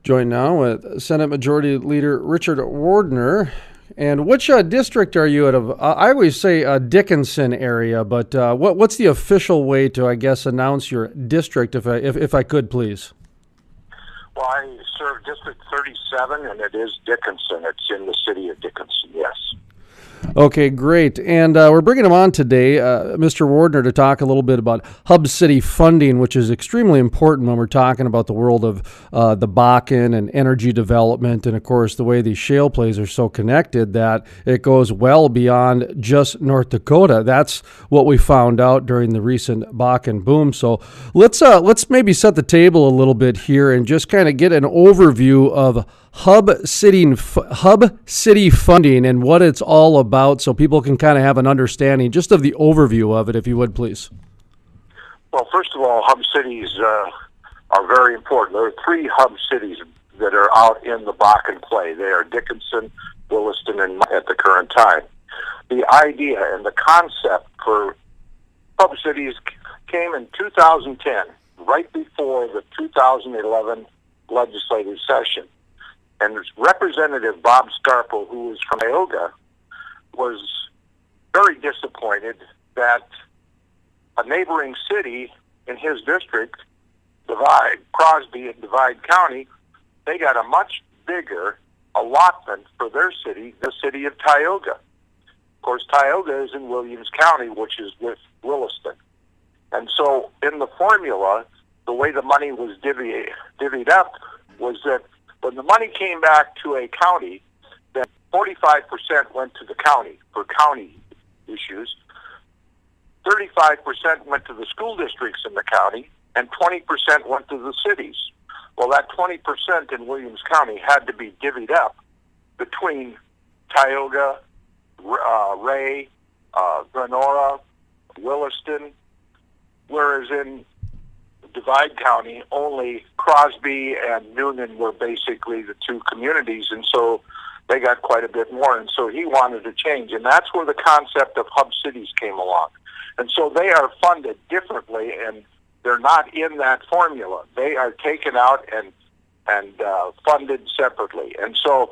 Joined now with Senate Majority Leader Richard Wardner. And which district are you out of? I always say Dickinson area, but what's the official way to, I guess, announce your district, if I could, please? Well, I serve District 37, and it is Dickinson. It's in the city of Dickinson, yes. Okay, great. And we're bringing him on today, Mr. Wardner, to talk a little bit about Hub City funding, which is extremely important when we're talking about the world of the Bakken and energy development, and, of course, the way these shale plays are so connected that it goes well beyond just North Dakota. That's what we found out during the recent Bakken boom. So let's maybe set the table a little bit here and just kind of get an overview of Hub City funding and what it's all about, so people can kind of have an understanding just of the overview of it, if you would, please. Well, first of all, hub cities are very important. There are three hub cities that are out in the Bakken play. They are Dickinson, Williston, and at the current time. The idea and the concept for hub cities came in 2010, right before the 2011 legislative session. And Representative Bob Scarpo, who was from Tioga, was very disappointed that a neighboring city in his district, Crosby and Divide County, they got a much bigger allotment for their city, the city of Tioga. Of course, Tioga is in Williams County, which is with Williston. And so in the formula, the way the money was divvied up was that when the money came back to a county, then 45% went to the county for county issues, 35% went to the school districts in the county, and 20% went to the cities. Well, that 20% in Williams County had to be divvied up between Tioga, Ray, Granora, Williston, whereas in Divide County, only Crosby and Noonan were basically the two communities, and so they got quite a bit more, and so he wanted to change, and that's where the concept of hub cities came along. And so they are funded differently, and they're not in that formula. They are taken out and funded separately. And so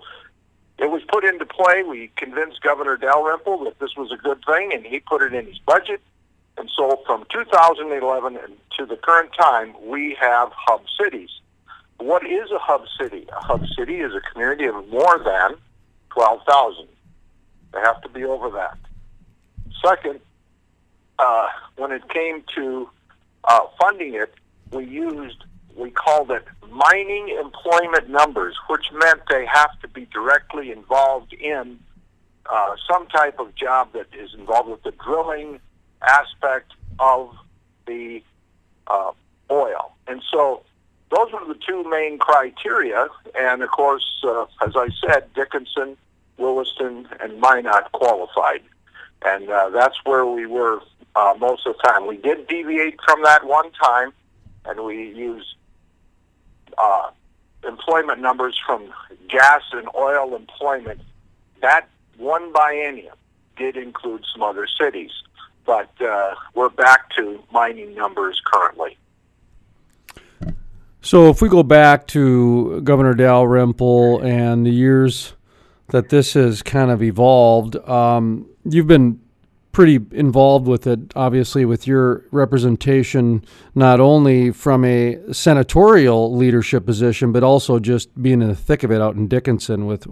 it was put into play. We convinced Governor Dalrymple that this was a good thing, and he put it in his budget. And so from 2011 to the current time, we have hub cities. What is a hub city? A hub city is a community of more than 12,000. They have to be over that. Second, when it came to funding it, we called it mining employment numbers, which meant they have to be directly involved in some type of job that is involved with the drilling aspect of the oil. And so those were the two main criteria. And, of course, as I said, Dickinson, Williston, and Minot qualified. And that's where we were most of the time. We did deviate from that one time, and we used employment numbers from gas and oil employment. That one biennium did include some other cities. But we're back to mining numbers currently. So if we go back to Governor Dalrymple and the years that this has kind of evolved, you've been pretty involved with it, obviously, with your representation, not only from a senatorial leadership position, but also just being in the thick of it out in Dickinson with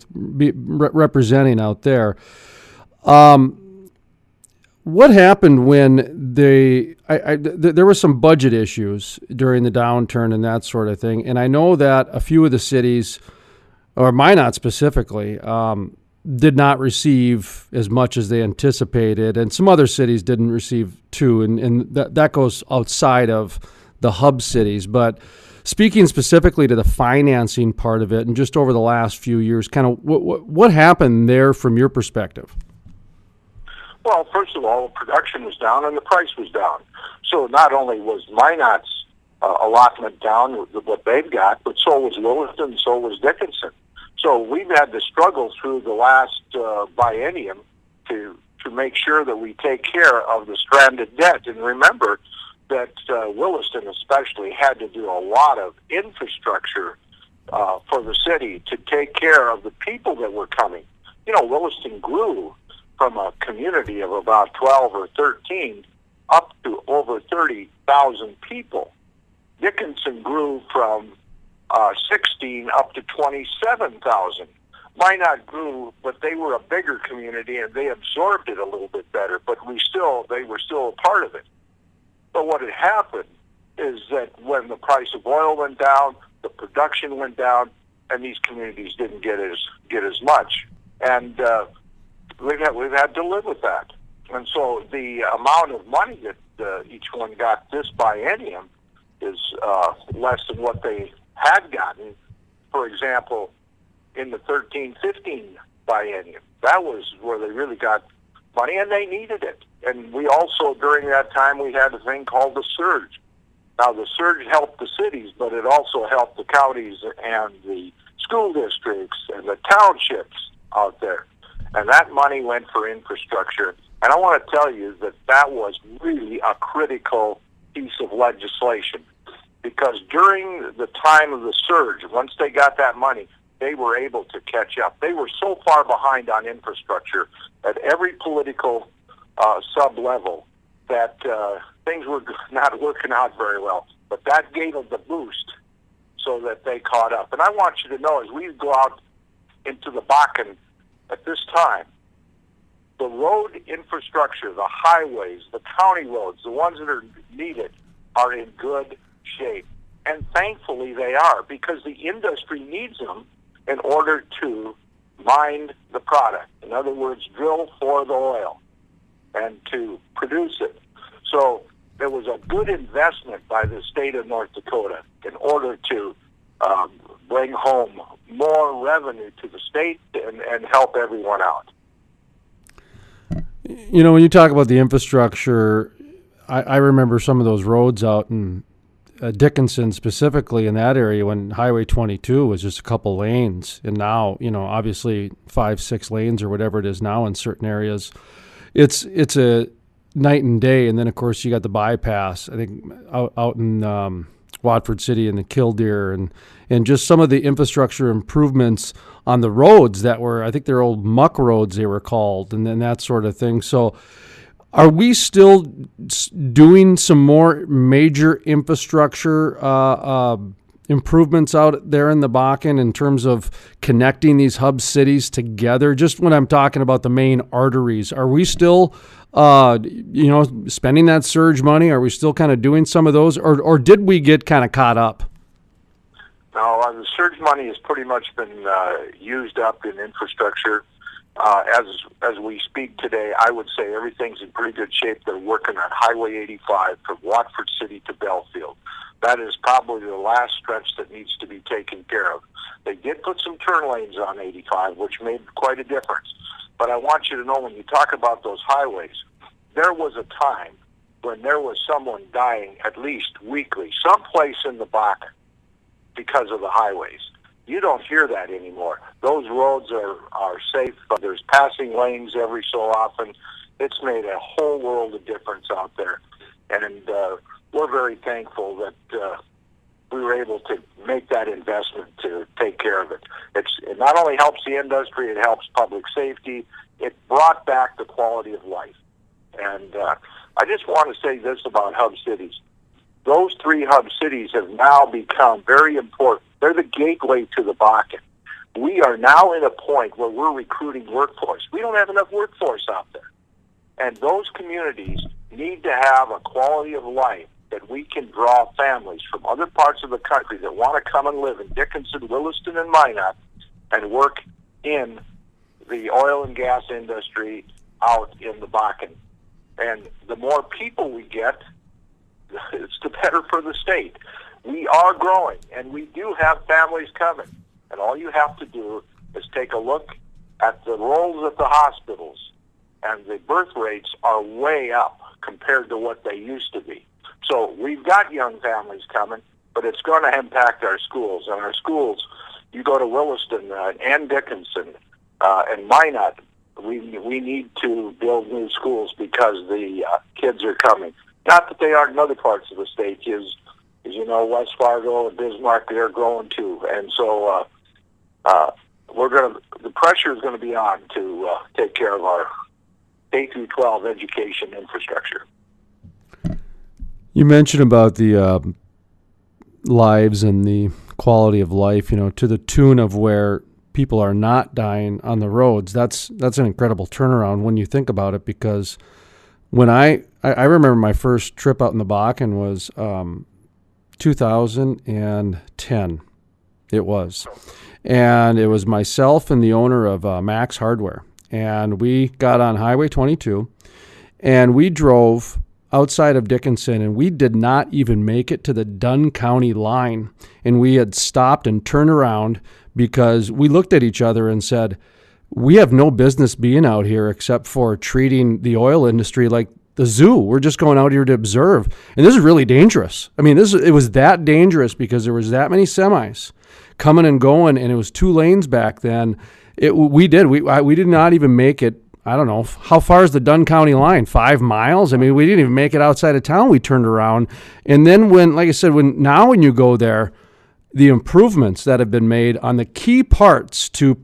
representing out there. What happened when there were some budget issues during the downturn and that sort of thing, and I know that a few of the cities, or Minot specifically, did not receive as much as they anticipated, and some other cities didn't receive too, and that goes outside of the hub cities. But speaking specifically to the financing part of it, and just over the last few years, kind of what happened there from your perspective? Well, first of all, production was down and the price was down. So not only was Minot's allotment down with what they've got, but so was Williston, so was Dickinson. So we've had to struggle through the last biennium to make sure that we take care of the stranded debt. And remember that Williston especially had to do a lot of infrastructure for the city to take care of the people that were coming. You know, Williston grew from a community of about 12 or 13 up to over 30,000 people. Dickinson grew from 16 up to 27,000. Minot grew, but they were a bigger community and they absorbed it a little bit better, but they were still a part of it. But what had happened is that when the price of oil went down, the production went down, and these communities didn't get as much. And we've had to live with that. And so the amount of money that each one got this biennium is less than what they had gotten, for example, in the 13-15 biennium. That was where they really got money, and they needed it. And we also, during that time, we had a thing called the surge. Now, the surge helped the cities, but it also helped the counties and the school districts and the townships out there. And that money went for infrastructure. And I want to tell you that that was really a critical piece of legislation, because during the time of the surge, once they got that money, they were able to catch up. They were so far behind on infrastructure at every political sub-level that things were not working out very well. But that gave them the boost so that they caught up. And I want you to know, as we go out into the Bakken at this time, the road infrastructure, the highways, the county roads, the ones that are needed, are in good shape. And thankfully they are, because the industry needs them in order to mine the product. In other words, drill for the oil and to produce it. So there was a good investment by the state of North Dakota in order to bring home more revenue to the state and help everyone out. You know, when you talk about the infrastructure, I remember some of those roads out in Dickinson, specifically in that area, when Highway 22 was just a couple lanes, and now, you know, obviously 5-6 lanes or whatever it is now in certain areas. It's a night and day. And then, of course, you got the bypass, I think, out in Watford City and the Killdeer, and just some of the infrastructure improvements on the roads that were, I think they're old muck roads, they were called, and then that sort of thing. So are we still doing some more major infrastructure improvements out there in the Bakken in terms of connecting these hub cities together? Just when I'm talking about the main arteries, are we still spending that surge money? Are we still kind of doing some of those, or did we get kind of caught up? No, the surge money has pretty much been used up in infrastructure. As we speak today, I would say everything's in pretty good shape. They're working on Highway 85 from Watford City to Belfield. That is probably the last stretch that needs to be taken care of. They did put some turn lanes on 85, which made quite a difference. But I want you to know, when you talk about those highways, there was a time when there was someone dying at least weekly, someplace in the Bakken, because of the highways. You don't hear that anymore. Those roads are safe. There's passing lanes every so often. It's made a whole world of difference out there. And we're very thankful that we were able to make that investment to take care of it. It not only helps the industry, it helps public safety. It brought back the quality of life. And I just want to say this about hub cities. Those 3 hub cities have now become very important. They're the gateway to the Bakken. We are now in a point where we're recruiting workforce. We don't have enough workforce out there. And those communities need to have a quality of life that we can draw families from other parts of the country that want to come and live in Dickinson, Williston, and Minot and work in the oil and gas industry out in the Bakken. And the more people we get, it's the better for the state. We are growing, and we do have families coming. And all you have to do is take a look at the rolls at the hospitals, and the birth rates are way up compared to what they used to be. So we've got young families coming, but it's going to impact our schools. And our schools, you go to Williston and Dickinson and Minot, we need to build new schools because the kids are coming. Not that they aren't in other parts of the state. As you know, West Fargo and Bismarck, they're growing too. And so the pressure is going to be on to take care of our K through 12 education infrastructure. You mentioned about the lives and the quality of life, to the tune of where people are not dying on the roads. That's an incredible turnaround when you think about it, because when I remember my first trip out in the Bakken was 2010. It was. And it was myself and the owner of Max Hardware. And we got on Highway 22 and we drove outside of Dickinson, and we did not even make it to the Dunn County line. And we had stopped and turned around because we looked at each other and said, we have no business being out here except for treating the oil industry like the zoo. We're just going out here to observe. And this is really dangerous. I mean, it was that dangerous because there was that many semis coming and going, and it was 2 lanes back then. We did not even make it. I don't know, how far is the Dunn County line? 5 miles? I mean, we didn't even make it outside of town. We turned around. And then when you go there, the improvements that have been made on the key parts to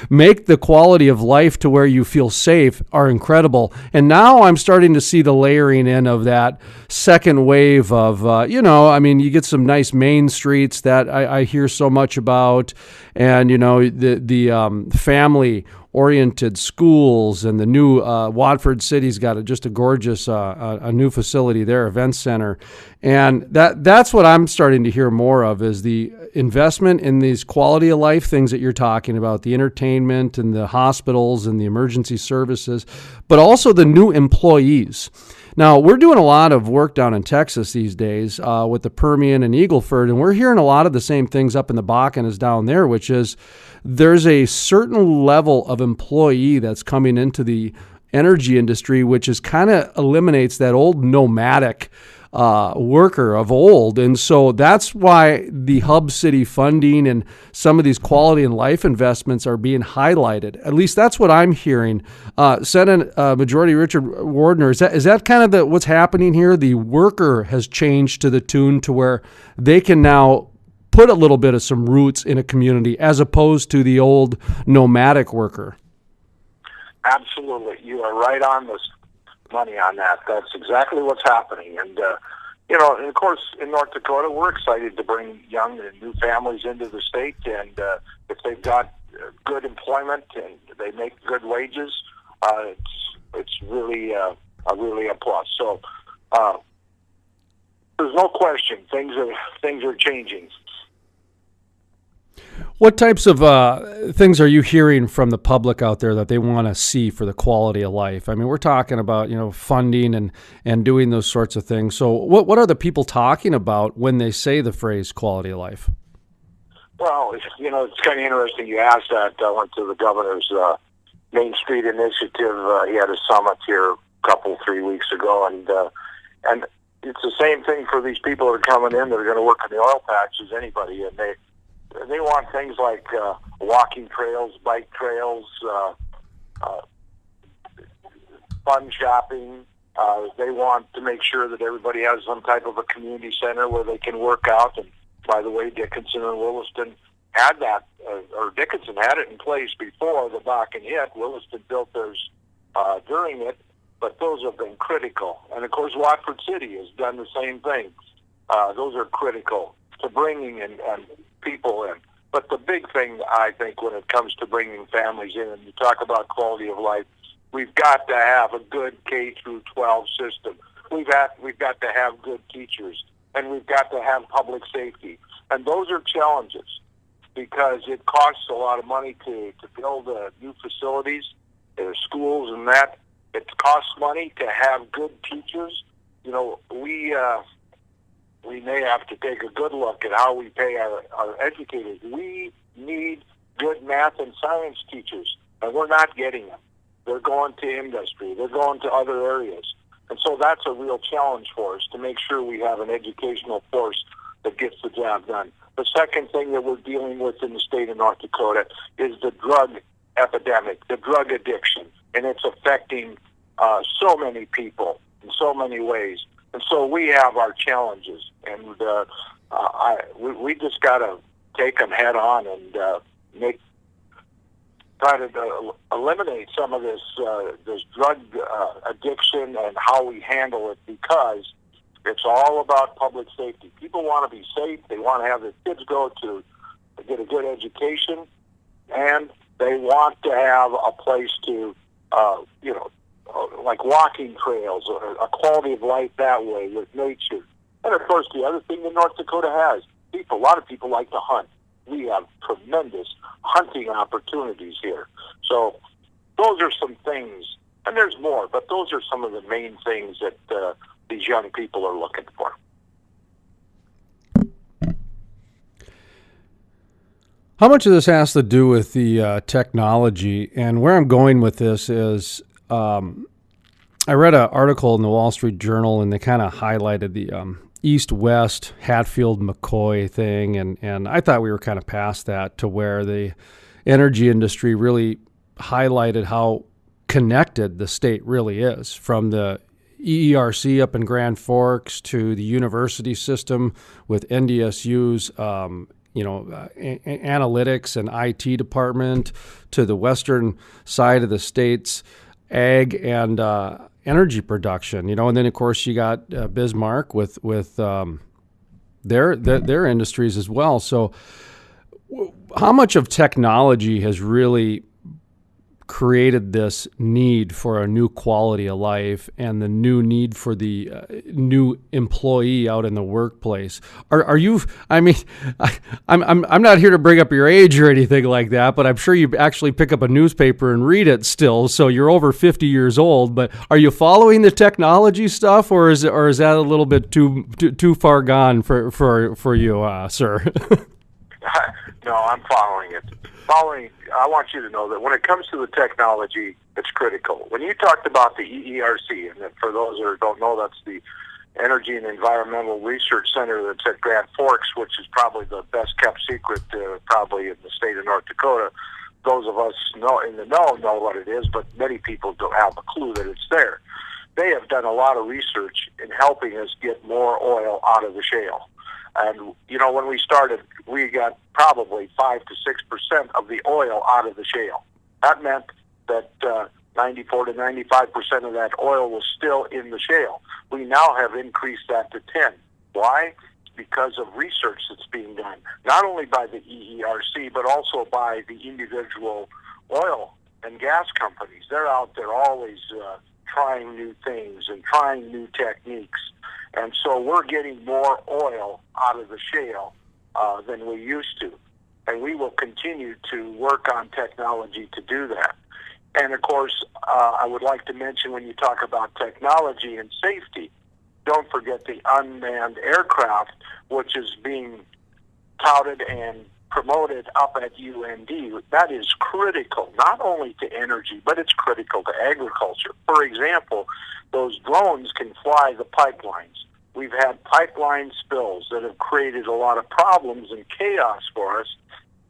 make the quality of life to where you feel safe are incredible. And now I'm starting to see the layering in of that second wave of, you get some nice main streets that I hear so much about, and, the family-oriented schools, and the new Watford City's got just a gorgeous a new facility there, event center. And that's what I'm starting to hear more of, is the investment in these quality of life things that you're talking about, the entertainment and the hospitals and the emergency services, but also the new employees. Now, we're doing a lot of work down in Texas these days with the Permian and Eagle Ford, and we're hearing a lot of the same things up in the Bakken as down there, which is there's a certain level of employee that's coming into the energy industry, which is kind of eliminates that old nomadic worker of old. And so that's why the hub city funding and some of these quality and life investments are being highlighted. At least that's what I'm hearing. Senate Majority Richard Wardner, is that kind of what's happening here? The worker has changed to the tune to where they can now put a little bit of some roots in a community as opposed to the old nomadic worker. Absolutely. You are right on this money on that. That's exactly what's happening. And, and of course, in North Dakota, we're excited to bring young and new families into the state. And if they've got good employment and they make good wages, it's really a plus. So there's no question things are changing. What types of things are you hearing from the public out there that they want to see for the quality of life? I mean, we're talking about, funding and doing those sorts of things. So what are the people talking about when they say the phrase quality of life? Well, it's kind of interesting you asked that. I went to the governor's Main Street Initiative. He had a summit here 3 weeks ago, and it's the same thing for these people that are coming in that are going to work in the oil patch as anybody, and they want things like walking trails, bike trails, fun shopping. They want to make sure that everybody has some type of a community center where they can work out. And by the way, Dickinson and Williston had that, or Dickinson had it in place before the Bakken hit. Williston built theirs during it, but those have been critical. And of course, Watford City has done the same thing. Those are critical to bringing in people in. But the big thing, I think, when it comes to bringing families in, and you talk about quality of life, we've got to have a good K through 12 system. We've got to have good teachers, and we've got to have public safety. And those are challenges because it costs a lot of money to build new facilities, schools, and that. It costs money to have good teachers. We may have to take a good look at how we pay our educators. We need good math and science teachers, and we're not getting them. They're going to industry. They're going to other areas. And so that's a real challenge for us to make sure we have an educational force that gets the job done. The second thing that we're dealing with in the state of North Dakota is the drug epidemic, the drug addiction, and it's affecting so many people in so many ways. And so we have our challenges, and we just got to take them head on and try to eliminate some of this drug addiction and how we handle it, because it's all about public safety. People want to be safe. They want to have their kids go to get a good education, and they want to have a place to, like walking trails, or a quality of life that way with nature. And of course, the other thing that North Dakota has, a lot of people like to hunt. We have tremendous hunting opportunities here. So those are some things, and there's more, but those are some of the main things that these young people are looking for. How much of this has to do with the technology? And where I'm going with this is I read an article in the Wall Street Journal, and they kind of highlighted the East-West Hatfield-McCoy thing, and I thought we were kind of past that, to where the energy industry really highlighted how connected the state really is, from the EERC up in Grand Forks to the university system with NDSU's analytics and IT department, to the western side of the state's ag and energy production, and then of course you got Bismarck with their industries as well. So how much of technology has really created this need for a new quality of life and the new need for the new employee out in the workplace? Are you? I mean, I'm not here to bring up your age or anything like that, but I'm sure you actually pick up a newspaper and read it still. So you're over 50 years old, but are you following the technology stuff, or is that a little bit too far gone for you, sir? No, I'm following it. I want you to know that when it comes to the technology, it's critical. When you talked about the EERC, and for those that don't know, that's the Energy and Environmental Research Center that's at Grand Forks, which is probably the best kept secret probably in the state of North Dakota. Those of us know what it is, but many people don't have a clue that it's there. They have done a lot of research in helping us get more oil out of the shale. And, when we started, we got probably 5 to 6% of the oil out of the shale. That meant that 94 to 95% of that oil was still in the shale. We now have increased that to 10. Why? Because of research that's being done, not only by the EERC, but also by the individual oil and gas companies. They're out there always trying new things and trying new techniques. And so we're getting more oil out of the shale than we used to. And we will continue to work on technology to do that. And, of course, I would like to mention, when you talk about technology and safety, don't forget the unmanned aircraft, which is being touted and promoted up at UND. That is critical, not only to energy, but it's critical to agriculture. For example, those drones can fly the pipelines. We've had pipeline spills that have created a lot of problems and chaos for us.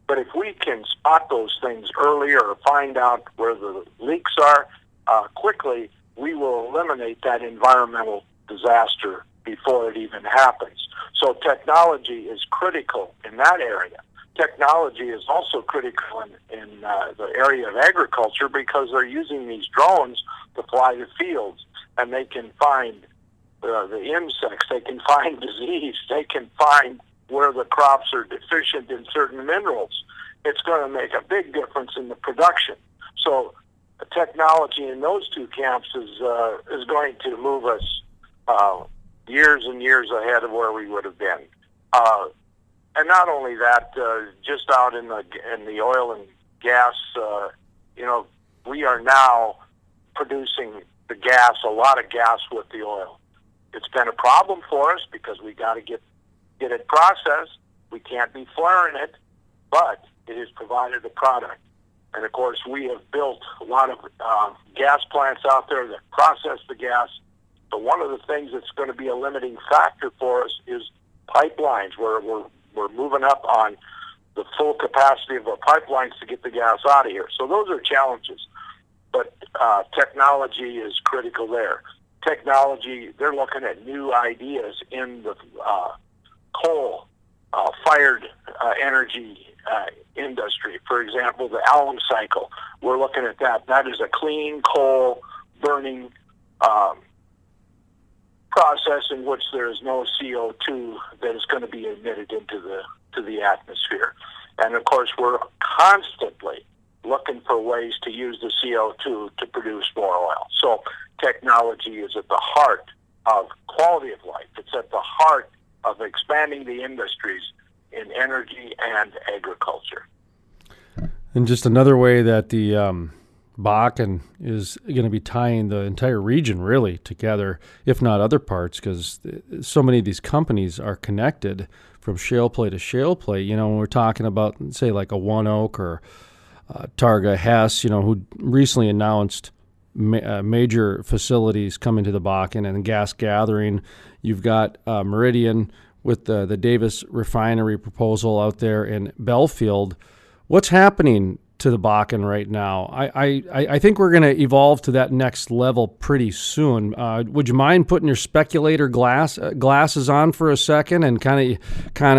But if we can spot those things earlier or find out where the leaks are quickly, we will eliminate that environmental disaster before it even happens. So technology is critical in that area. Technology is also critical in the area of agriculture, because they're using these drones to fly the fields, and they can find the insects, they can find disease, they can find where the crops are deficient in certain minerals. It's going to make a big difference in the production. So technology in those two camps is going to move us years and years ahead of where we would have been. And not only that, just out in the oil and gas, we are now producing the gas, a lot of gas with the oil. It's been a problem for us because we got to get it processed. We can't be flaring it, but it has provided a product. And of course, we have built a lot of gas plants out there that process the gas. But one of the things that's going to be a limiting factor for us is pipelines, where we're moving up on the full capacity of our pipelines to get the gas out of here. So those are challenges. But technology is critical there. Technology, they're looking at new ideas in the coal fired energy industry. For example, the alum cycle. We're looking at that. That is a clean coal burning process in which there is no CO2 that is going to be emitted into the atmosphere. And of course, we're constantly looking for ways to use the CO2 to produce more oil. So technology is at the heart of quality of life. It's at the heart of expanding the industries in energy and agriculture. And just another way that the Bakken is going to be tying the entire region really together, if not other parts, because so many of these companies are connected from shale play to shale play. You know, when we're talking about, say, like a One Oak or Targa Hess, you know, who recently announced major facilities coming to the Bakken and gas gathering. You've got Meridian with the Davis refinery proposal out there in Belfield. What's happening to the Bakken right now? I think we're going to evolve to that next level pretty soon. Would you mind putting your speculator glasses on for a second and kind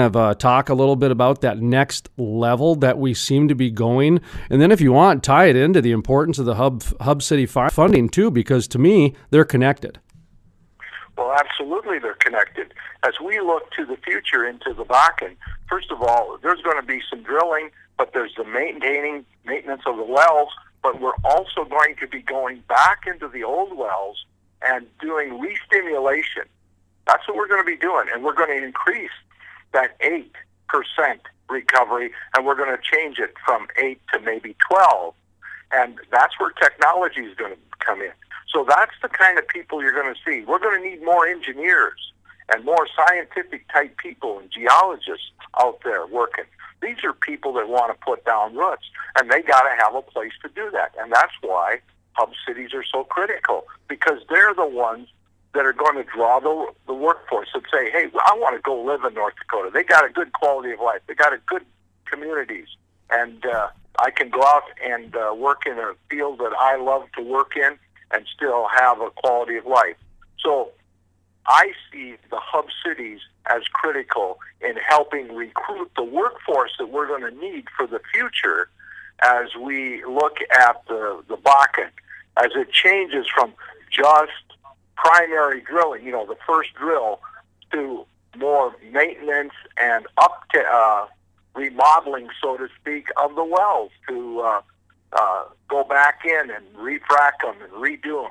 of talk a little bit about that next level that we seem to be going? And then if you want, tie it into the importance of the Hub City funding too, because to me, they're connected. Well, absolutely they're connected. As we look to the future into the Bakken, first of all, there's going to be some drilling, but there's the maintenance of the wells, but we're also going to be going back into the old wells and doing re-stimulation. That's what we're going to be doing, and we're going to increase that 8% recovery, and we're going to change it from 8 to maybe 12, and that's where technology is going to come in. So that's the kind of people you're going to see. We're going to need more engineers and more scientific-type people and geologists out there working. These are people that want to put down roots, and they got to have a place to do that. And that's why hub cities are so critical, because they're the ones that are going to draw the workforce and say, hey, I want to go live in North Dakota. They got a good quality of life. They got a good communities. And I can go out and work in a field that I love to work in and still have a quality of life. So I see the hub cities as critical in helping recruit the workforce that we're going to need for the future as we look at the Bakken, as it changes from just primary drilling, you know, the first drill, to more maintenance and remodeling, so to speak, of the wells, to go back in and refrac them and redo them.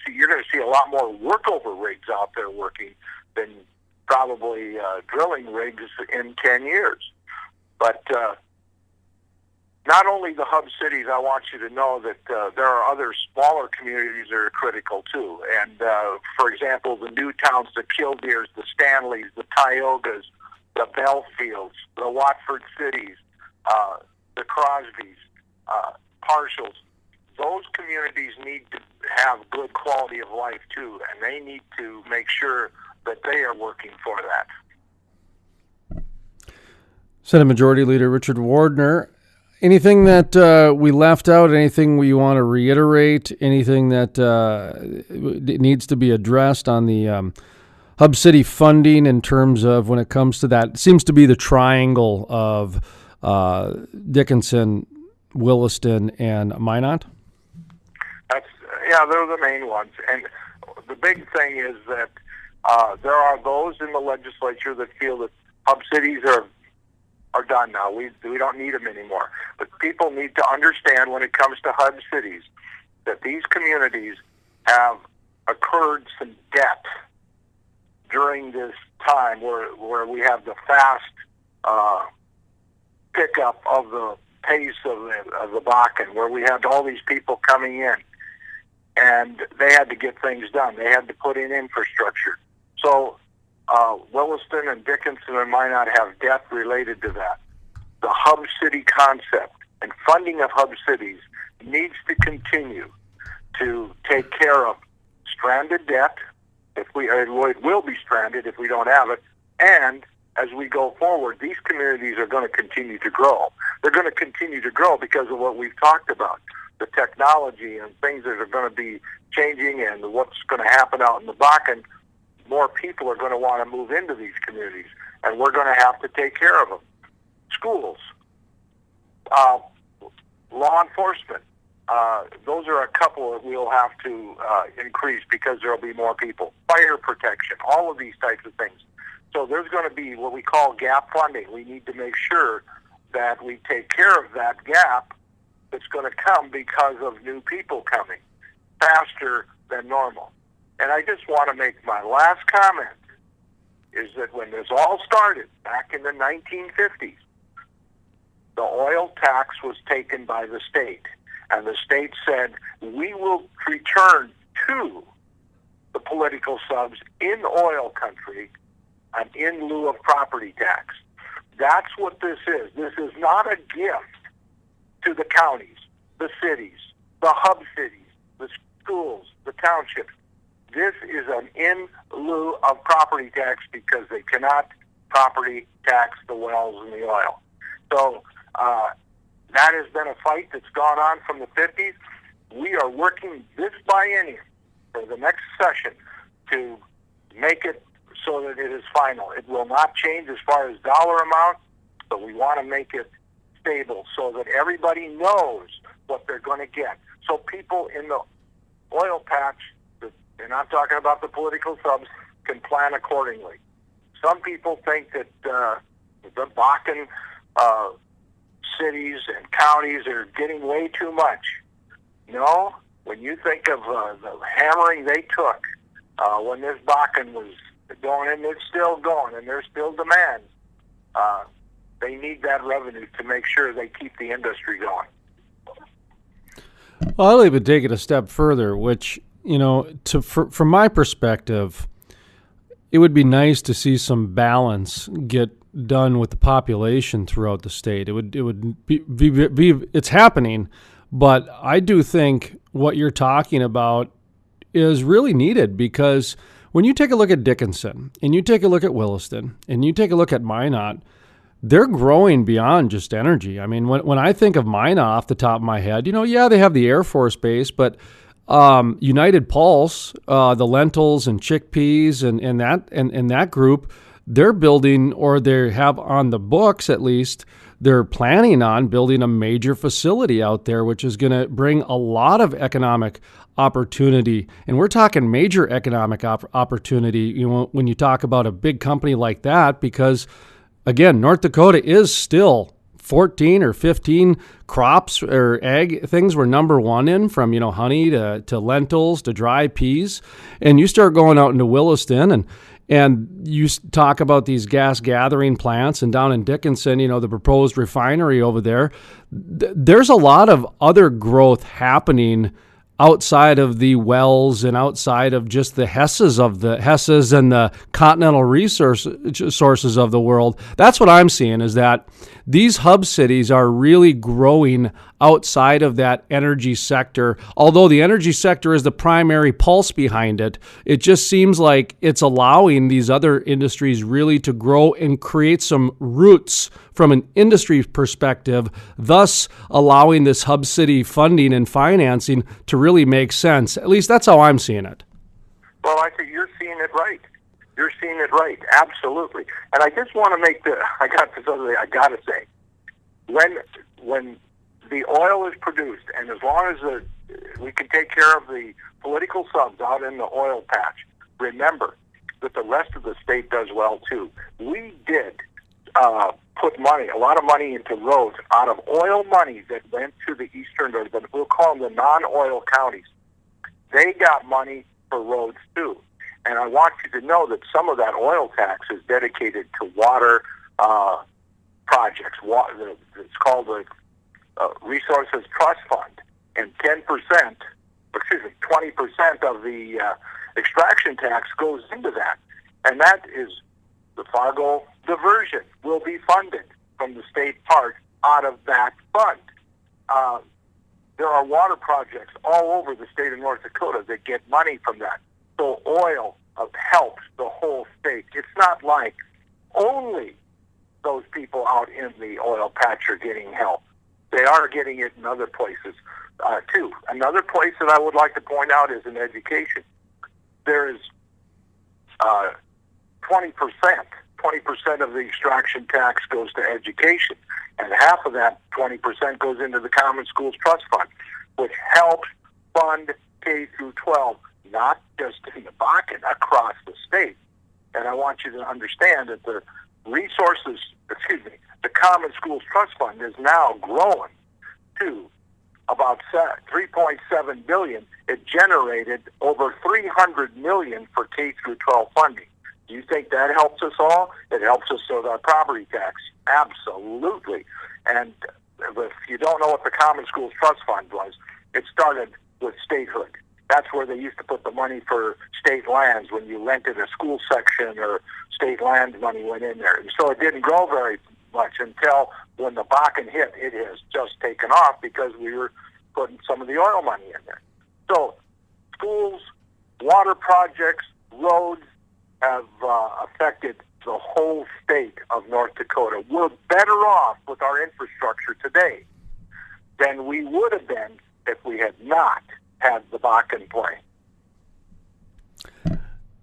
You're going to see a lot more workover rigs out there working than probably drilling rigs in 10 years. But not only the hub cities, I want you to know that there are other smaller communities that are critical too. And for example, the new towns, the Kildeers, the Stanleys, the Tiogas, the Belfields, the Watford cities, the Crosbys, Partials, those communities need to have good quality of life too, and they need to make sure that they are working for that. Senate Majority Leader Richard Wardner, anything that we left out, anything we want to reiterate, anything that needs to be addressed on the Hub City funding in terms of when it comes to that? It seems to be the triangle of Dickinson, Williston, and Minot? They're the main ones. And the big thing is that there are those in the legislature that feel that hub cities are done now. We don't need them anymore. But people need to understand when it comes to hub cities that these communities have incurred some debt during this time where we have the fast pickup of the pace of the Bakken, where we had all these people coming in, and they had to get things done. They had to put in infrastructure. So Williston and Dickinson and Minot have debt related to that. The hub city concept and funding of hub cities needs to continue to take care of stranded debt. It will be stranded if we don't have it, and as we go forward, these communities are going to continue to grow. They're going to continue to grow because of what we've talked about, the technology and things that are going to be changing and what's going to happen out in the Bakken. More people are going to want to move into these communities. and we're going to have to take care of them. Schools, law enforcement, those are a couple that we'll have to increase because there will be more people. Fire protection, all of these types of things. So there's going to be what we call gap funding. We need to make sure that we take care of that gap that's going to come because of new people coming faster than normal. And I just want to make my last comment is that when this all started back in the 1950s, the oil tax was taken by the state. And the state said, we will return to the political subs in oil country and in lieu of property tax. That's what this is. This is not a gift to the counties, the cities, the hub cities, the schools, the townships. This is an in lieu of property tax because they cannot property tax the wells and the oil. So that has been a fight that's gone on from the 50s. We are working this biennium for the next session to make it so that it is final. It will not change as far as dollar amount, but we want to make it stable so that everybody knows what they're going to get. So people in the oil patch, and I'm talking about the political subs, can plan accordingly. Some people think that the Bakken cities and counties are getting way too much. No, when you think of the hammering they took when this Bakken was going, and it's still going, and there's still demand, they need that revenue to make sure they keep the industry going. Well, I'll even take it a step further, which, from my perspective, it would be nice to see some balance get done with the population throughout the state. It would be it's happening, but I do think what you're talking about is really needed, because when you take a look at Dickinson and you take a look at Williston and you take a look at Minot, they're growing beyond just energy. I mean, when I think of Minot off the top of my head, they have the Air Force Base, but United Pulse, the lentils and chickpeas and that group, they're building, or they have on the books at least, they're planning on building a major facility out there, which is going to bring a lot of economic opportunity. And we're talking major economic opportunity, when you talk about a big company like that, because again, North Dakota is still 14 or 15 crops or ag things we're number one in, from, honey to lentils to dry peas. And you start going out into Williston and you talk about these gas gathering plants, and down in Dickinson, the proposed refinery over there, there's a lot of other growth happening outside of the wells and outside of just the Hesses and the continental sources of the world. That's what I'm seeing, is that these hub cities are really growing outside of that energy sector. Although the energy sector is the primary pulse behind it, it just seems like it's allowing these other industries really to grow and create some roots from an industry perspective, thus allowing this hub city funding and financing to really make sense. At least that's how I'm seeing it. Well, I think you're seeing it right. You're seeing it right, absolutely. And I just want to I got this other thing I got to say. When the oil is produced, and as long as we can take care of the political subs out in the oil patch, remember that the rest of the state does well too. We did put a lot of money into roads out of oil money that went to the eastern, or we'll call them the non-oil counties. They got money for roads too. And I want you to know that some of that oil tax is dedicated to water projects. It's called the Resources Trust Fund, and 20% of the extraction tax goes into that. And that is the Fargo diversion will be funded from the state part out of that fund. There are water projects all over the state of North Dakota that get money from that. So oil helps the whole state. It's not like only those people out in the oil patch are getting help. They are getting it in other places too. Another place that I would like to point out is in education. There is 20% 20% of the extraction tax goes to education, and half of that 20% goes into the Common Schools Trust Fund, which helps fund K through 12, not just in the Bakken, across the state. And I want you to understand that the Common Schools Trust Fund is now growing to about $3.7 billion. It generated over $300 million for K through 12 funding. Do you think that helps us all? It helps us with our property tax. Absolutely. And if you don't know what the Common Schools Trust Fund was, it started with statehood. That's where they used to put the money for state lands when you rented a school section, or state land money went in there. And so it didn't grow very much until when the Bakken hit. It has just taken off because we were putting some of the oil money in there. So schools, water projects, roads have affected the whole state of North Dakota. We're better off with our infrastructure today than we would have been if we had not had the Bakken play.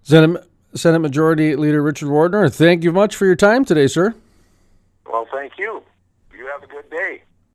Senate Majority Leader Richard Wardner, thank you much for your time today, sir. Well, thank you. You have a good day.